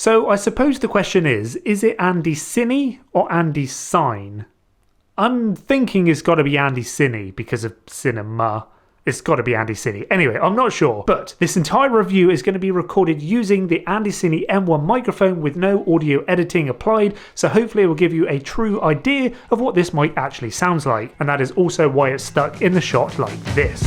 So I suppose the question is it ANDYCINE or ANDYCINE? I'm thinking it's got to be ANDYCINE because of cinema. It's got to be ANDYCINE. Anyway, I'm not sure, but this entire review is going to be recorded using the ANDYCINE M1 microphone with no audio editing applied, so hopefully it will give you a true idea of what this mic actually sounds like, and that is also why it's stuck in the shot like this.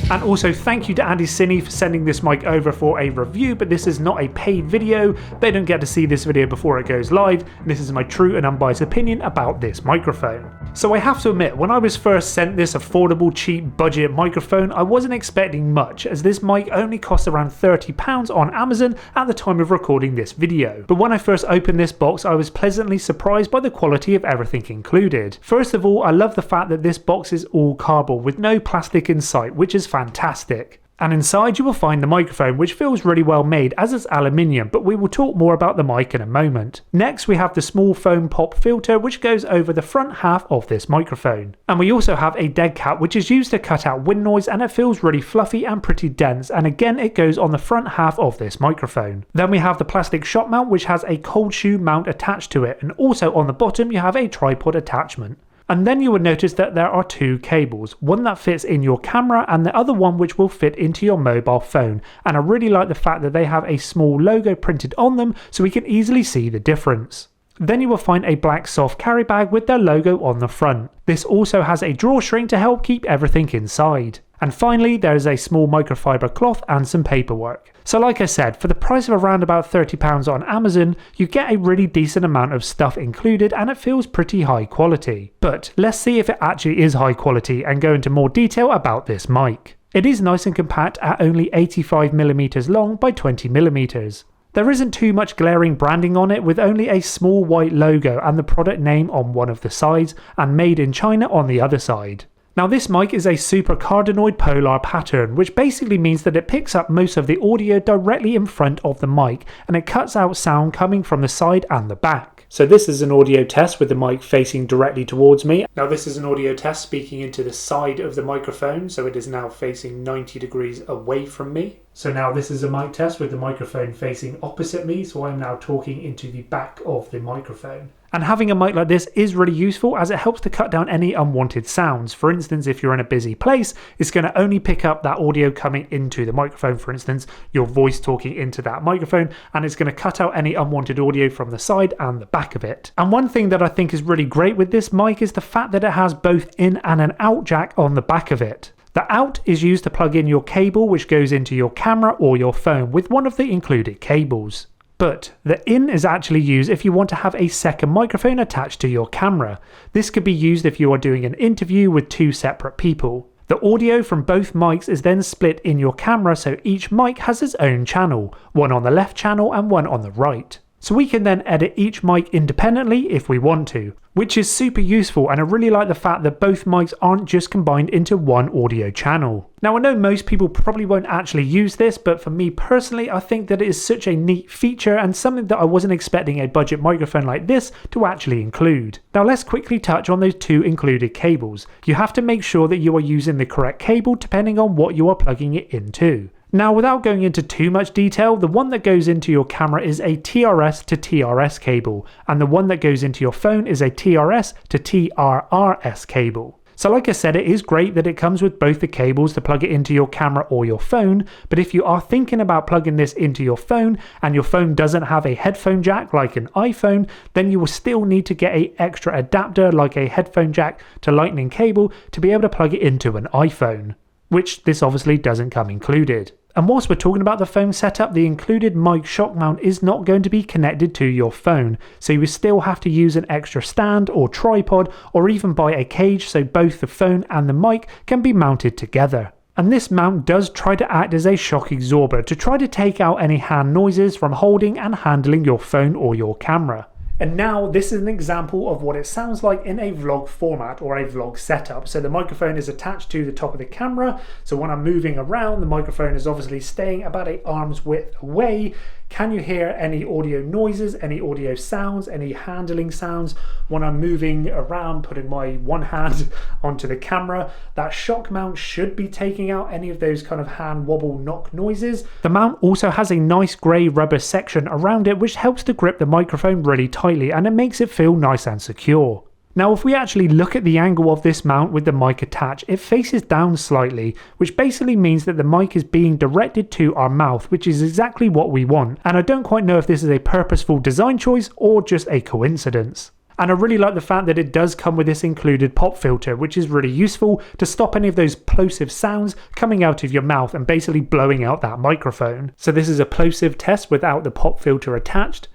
And also thank you to ANDYCINE for sending this mic over for a review, but this is not a paid video. They don't get to see this video before it goes live, and this is my true and unbiased opinion about this microphone. So I have to admit, when I was first sent this affordable, cheap, budget microphone, I wasn't expecting much, as this mic only cost around £30 on Amazon at the time of recording this video. But when I first opened this box, I was pleasantly surprised by the quality of everything included. First of all, I love the fact that this box is all cardboard with no plastic in sight, which is fantastic. And inside you will find the microphone, which feels really well made as it's aluminium, but we will talk more about the mic in a moment. Next we have the small foam pop filter which goes over the front half of this microphone. And we also have a dead cat which is used to cut out wind noise, and it feels really fluffy and pretty dense, and again it goes on the front half of this microphone. Then we have the plastic shot mount which has a cold shoe mount attached to it, and also on the bottom you have a tripod attachment. And then you would notice that there are two cables, one that fits in your camera and the other one which will fit into your mobile phone, and I really like the fact that they have a small logo printed on them so we can easily see the difference. Then you will find a black soft carry bag with their logo on the front. This also has a drawstring to help keep everything inside. And finally there is a small microfiber cloth and some paperwork. So like I said, for the price of around about £30 on Amazon, you get a really decent amount of stuff included and it feels pretty high quality. But let's see if it actually is high quality and go into more detail about this mic. It is nice and compact at only 85mm long by 20mm. There isn't too much glaring branding on it, with only a small white logo and the product name on one of the sides and made in China on the other side. Now this mic is a super cardioid polar pattern, which basically means that it picks up most of the audio directly in front of the mic and it cuts out sound coming from the side and the back. So this is an audio test with the mic facing directly towards me. Now this is an audio test speaking into the side of the microphone, so it is now facing 90 degrees away from me. So now this is a mic test with the microphone facing opposite me, so I'm now talking into the back of the microphone. And having a mic like this is really useful as it helps to cut down any unwanted sounds. For instance, if you're in a busy place, it's going to only pick up that audio coming into the microphone, for instance, your voice talking into that microphone, and it's going to cut out any unwanted audio from the side and the back of it. And one thing that I think is really great with this mic is the fact that it has both in and an out jack on the back of it. The out is used to plug in your cable which goes into your camera or your phone with one of the included cables. But the in is actually used if you want to have a second microphone attached to your camera. This could be used if you are doing an interview with two separate people. The audio from both mics is then split in your camera, so each mic has its own channel, one on the left channel and one on the right. So we can then edit each mic independently if we want to, which is super useful, and I really like the fact that both mics aren't just combined into one audio channel. Now I know most people probably won't actually use this, but for me personally I think that it is such a neat feature and something that I wasn't expecting a budget microphone like this to actually include. Now let's quickly touch on those two included cables. You have to make sure that you are using the correct cable depending on what you are plugging it into. Now without going into too much detail, the one that goes into your camera is a TRS to TRS cable, and the one that goes into your phone is a TRS to TRRS cable. So like I said, it is great that it comes with both the cables to plug it into your camera or your phone, but if you are thinking about plugging this into your phone and your phone doesn't have a headphone jack like an iPhone, then you will still need to get an extra adapter like a headphone jack to lightning cable to be able to plug it into an iPhone, which this obviously doesn't come included. And whilst we're talking about the phone setup, the included mic shock mount is not going to be connected to your phone, so you still have to use an extra stand or tripod or even buy a cage so both the phone and the mic can be mounted together. And this mount does try to act as a shock absorber to try to take out any hand noises from holding and handling your phone or your camera. And now this is an example of what it sounds like in a vlog format or a vlog setup. So the microphone is attached to the top of the camera. So when I'm moving around, the microphone is obviously staying about an arm's width away. Can you hear any audio noises, any audio sounds, any handling sounds when I'm moving around, putting my one hand onto the camera? That shock mount should be taking out any of those kind of hand wobble knock noises. The mount also has a nice grey rubber section around it which helps to grip the microphone really tightly, and it makes it feel nice and secure. Now if we actually look at the angle of this mount with the mic attached, it faces down slightly, which basically means that the mic is being directed to our mouth, which is exactly what we want. And I don't quite know if this is a purposeful design choice or just a coincidence. And I really like the fact that it does come with this included pop filter, which is really useful to stop any of those plosive sounds coming out of your mouth and basically blowing out that microphone. So this is a plosive test without the pop filter attached.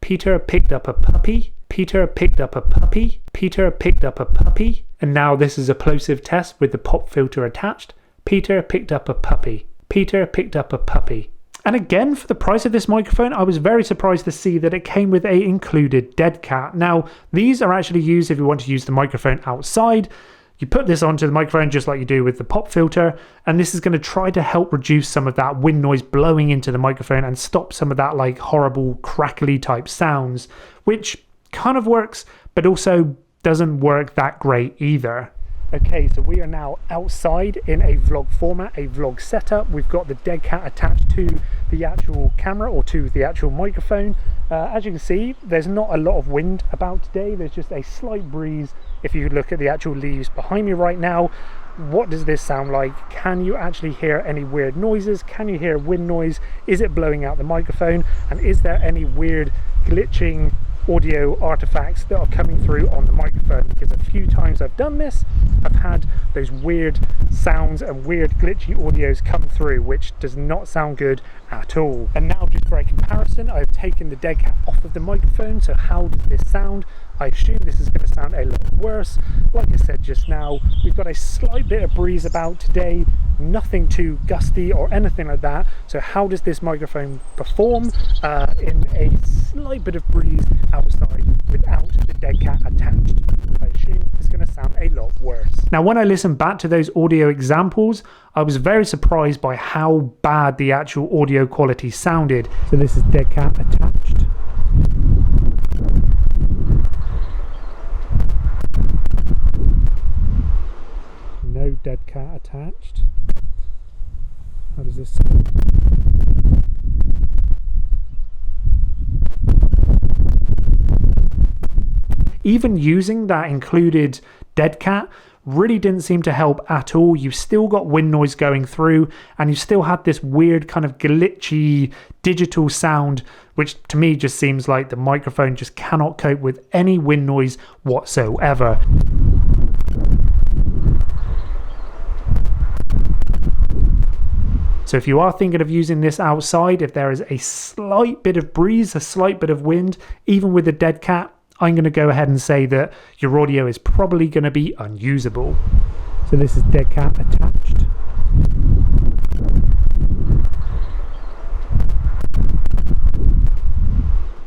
Peter picked up a puppy. Peter picked up a puppy. Peter picked up a puppy. And now this is a plosive test with the pop filter attached. Peter picked up a puppy. Peter picked up a puppy. And again, for the price of this microphone, I was very surprised to see that it came with a included dead cat. Now, these are actually used if you want to use the microphone outside. You put this onto the microphone just like you do with the pop filter, and this is going to try to help reduce some of that wind noise blowing into the microphone and stop some of that like horrible crackly type sounds, which kind of works, but also doesn't work that great either. Okay, so we are now outside in a vlog format, a vlog setup. We've got the dead cat attached to the actual camera or to the actual microphone. As you can see, there's not a lot of wind about today. There's just a slight breeze. If you look at the actual leaves behind me right now, what does this sound like? Can you actually hear any weird noises? Can you hear wind noise? Is it blowing out the microphone? And is there any weird glitching audio artifacts that are coming through on the microphone? Because a few times I've done this, I've had those weird sounds and weird glitchy audios come through, which does not sound good at all. And now, just for a comparison, I've taken the dead cat off of the microphone. So how does this sound? I assume this is going to sound a lot worse. Like I said just now, we've got a slight bit of breeze about today, nothing too gusty or anything like that. So how does this microphone perform in a slight bit of breeze outside without the dead cat attached? I assume it's going to sound a lot worse. Now when I listened back to those audio examples, I was very surprised by how bad the actual audio quality sounded. So this is dead cat attached. No dead cat attached. How does this sound? Even using that included dead cat really didn't seem to help at all. You've still got wind noise going through, and you still had this weird kind of glitchy digital sound, which to me just seems like the microphone just cannot cope with any wind noise whatsoever. So if you are thinking of using this outside, if there is a slight bit of breeze, a slight bit of wind, even with the dead cat, I'm going to go ahead and say that your audio is probably going to be unusable. So this is dead cat attached.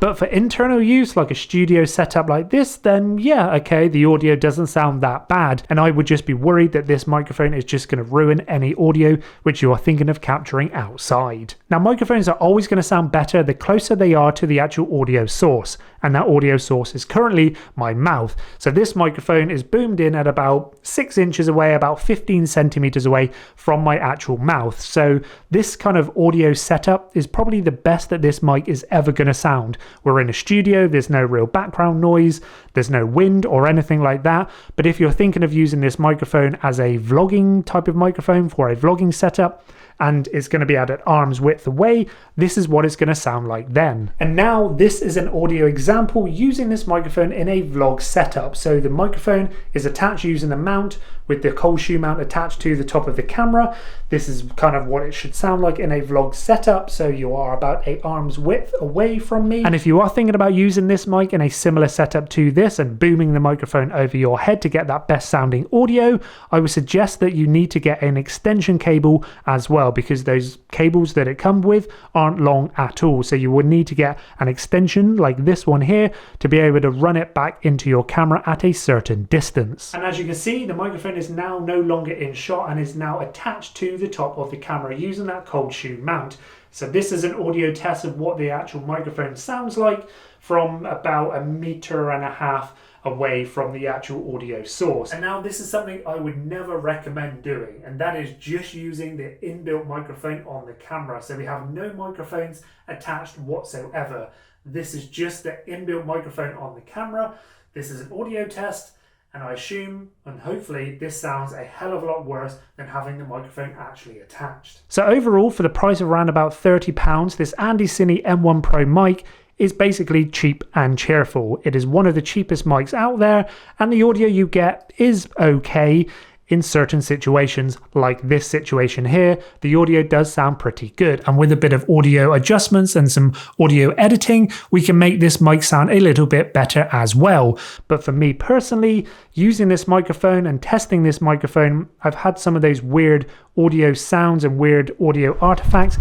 But for internal use, like a studio setup like this, then yeah, okay, the audio doesn't sound that bad. And I would just be worried that this microphone is just going to ruin any audio which you are thinking of capturing outside. Now, microphones are always going to sound better the closer they are to the actual audio source. And that audio source is currently my mouth. So this microphone is boomed in at about 6 inches away, about 15 centimeters away from my actual mouth. So this kind of audio setup is probably the best that this mic is ever going to sound. We're in a studio, there's no real background noise, there's no wind or anything like that. But if you're thinking of using this microphone as a vlogging type of microphone for a vlogging setup, and it's going to be at arm's width away, this is what it's going to sound like then. And now this is an audio example using this microphone in a vlog setup. So the microphone is attached using the mount with the cold shoe mount attached to the top of the camera. This is kind of what it should sound like in a vlog setup. So you are about an arm's width away from me. And if you are thinking about using this mic in a similar setup to this and booming the microphone over your head to get that best sounding audio, I would suggest that you need to get an extension cable as well. well, because those cables that it comes with aren't long at all. So you would need to get an extension like this one here to be able to run it back into your camera at a certain distance. And as you can see, the microphone is now no longer in shot and is now attached to the top of the camera using that cold shoe mount. So this is an audio test of what the actual microphone sounds like from about 1.5 meters away from the actual audio source. And now this is something I would never recommend doing, and that is just using the inbuilt microphone on the camera. So we have no microphones attached whatsoever. This is just the inbuilt microphone on the camera. This is an audio test, and I assume and hopefully this sounds a hell of a lot worse than having the microphone actually attached. So overall, for the price of around about £30, this ANDYCINE M1 Pro Mic is basically cheap and cheerful. It is one of the cheapest mics out there, and the audio you get is okay. In certain situations, like this situation here, the audio does sound pretty good. And with a bit of audio adjustments and some audio editing, we can make this mic sound a little bit better as well. But for me personally, using this microphone and testing this microphone, I've had some of those weird audio sounds and weird audio artifacts.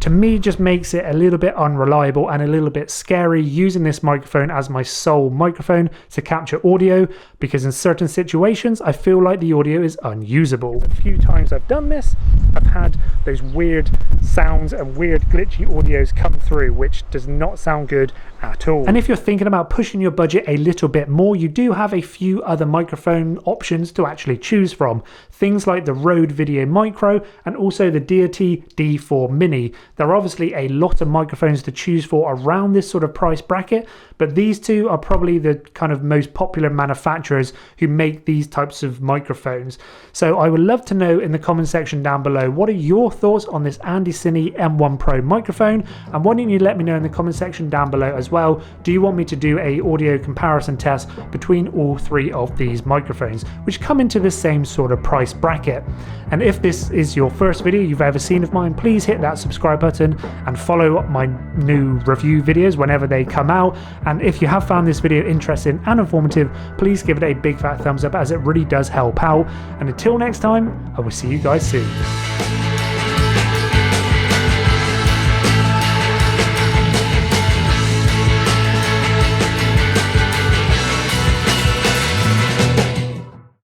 To me, just makes it a little bit unreliable and a little bit scary using this microphone as my sole microphone to capture audio, because in certain situations I feel like the audio is unusable. A few times I've done this, I've had those weird sounds and weird glitchy audios come through, which does not sound good at all. And if you're thinking about pushing your budget a little bit more, you do have a few other microphone options to actually choose from. Things like the Rode VideoMic PRO and also the DJI D4 Mini. There are obviously a lot of microphones to choose for around this sort of price bracket, but these two are probably the kind of most popular manufacturers who make these types of microphones. So I would love to know in the comment section down below, what are your thoughts on this ANDYCINE M1 Pro microphone? And why don't you let me know in the comment section down below as well, do you want me to do a audio comparison test between all three of these microphones, which come into the same sort of price bracket? And if this is your first video you've ever seen of mine, please hit that subscribe button and follow my new review videos whenever they come out. And if you have found this video interesting and informative, please give it a big fat thumbs up, as it really does help out. And until next time, I will see you guys soon.